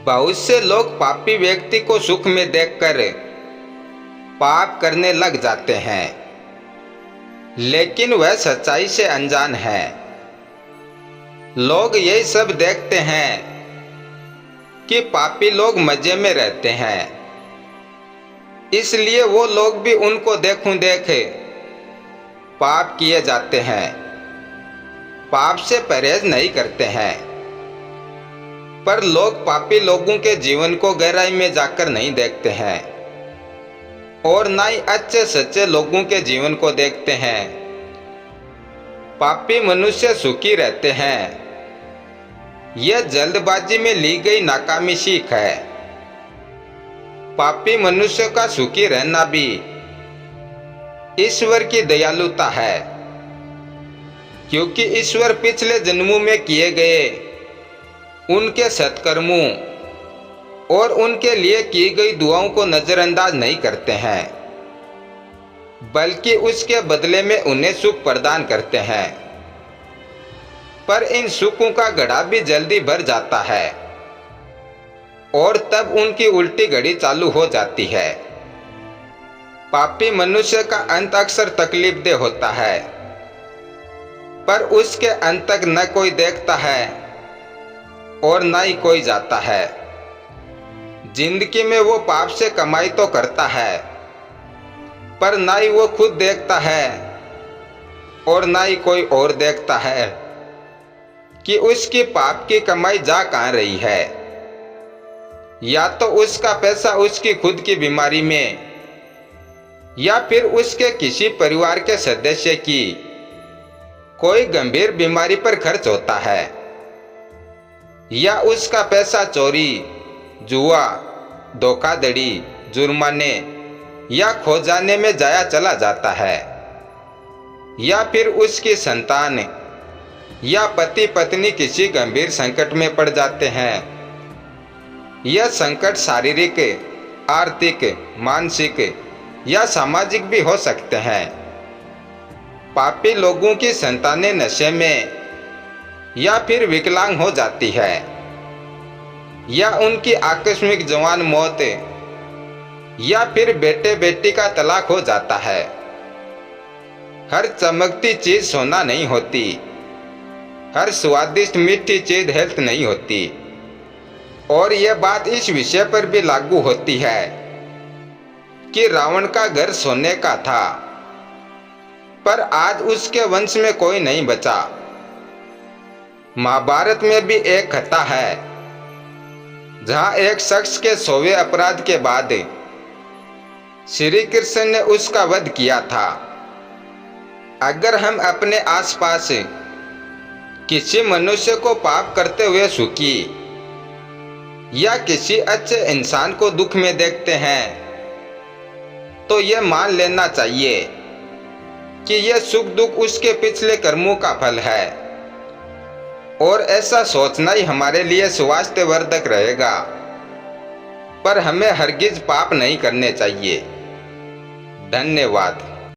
बहुत से लोग पापी व्यक्ति को सुख में देखकर पाप करने लग जाते हैं, लेकिन वह सच्चाई से अनजान है। लोग यही सब देखते हैं कि पापी लोग मजे में रहते हैं, इसलिए वो लोग भी उनको देखूं देखे पाप किए जाते हैं, पाप से परहेज नहीं करते हैं। पर लोग पापी लोगों के जीवन को गहराई में जाकर नहीं देखते हैं और ना ही अच्छे सच्चे लोगों के जीवन को देखते हैं। पापी मनुष्य सुखी रहते हैं, यह जल्दबाजी में ली गई नाकामी सीख है। पापी मनुष्य का सुखी रहना भी ईश्वर की दयालुता है, क्योंकि ईश्वर पिछले जन्मों में किए गए उनके सत्कर्मों और उनके लिए की गई दुआओं को नजरअंदाज नहीं करते हैं, बल्कि उसके बदले में उन्हें सुख प्रदान करते हैं। पर इन सुखों का घड़ा भी जल्दी भर जाता है और तब उनकी उल्टी घड़ी चालू हो जाती है। पापी मनुष्य का अंत अक्सर तकलीफदेह होता है, पर उसके अंत तक न कोई देखता है और ना ही कोई जाता है। जिंदगी में वो पाप से कमाई तो करता है, पर ना ही वो खुद देखता है और ना ही कोई और देखता है कि उसकी पाप की कमाई जा कहाँ रही है। या तो उसका पैसा उसकी खुद की बीमारी में या फिर उसके किसी परिवार के सदस्य की कोई गंभीर बीमारी पर खर्च होता है, या उसका पैसा चोरी, जुआ, धोखाधड़ी, जुर्माने या खो जाने में जाया चला जाता है, या फिर उसकी संतान या पति पत्नी किसी गंभीर संकट में पड़ जाते हैं। यह संकट शारीरिक, आर्थिक, मानसिक या सामाजिक भी हो सकते हैं। पापी लोगों की संतानें नशे में या फिर विकलांग हो जाती है, या उनकी आकस्मिक जवान मौत, या फिर बेटे बेटी का तलाक हो जाता है। हर चमकती चीज सोना नहीं होती, हर स्वादिष्ट मीठी चीज हेल्थ नहीं होती। और यह बात इस विषय पर भी लागू होती है कि रावण का घर सोने का था, पर आज उसके वंश में कोई नहीं बचा। महाभारत में भी एक कथा है जहां एक शख्स के 100वें अपराध के बाद श्री कृष्ण ने उसका वध किया था। अगर हम अपने आसपास किसी मनुष्य को पाप करते हुए सुखी या किसी अच्छे इंसान को दुख में देखते हैं, तो यह मान लेना चाहिए कि यह सुख दुख उसके पिछले कर्मों का फल है, और ऐसा सोचना ही हमारे लिए स्वास्थ्यवर्धक रहेगा। पर हमें हरगिज पाप नहीं करने चाहिए। धन्यवाद।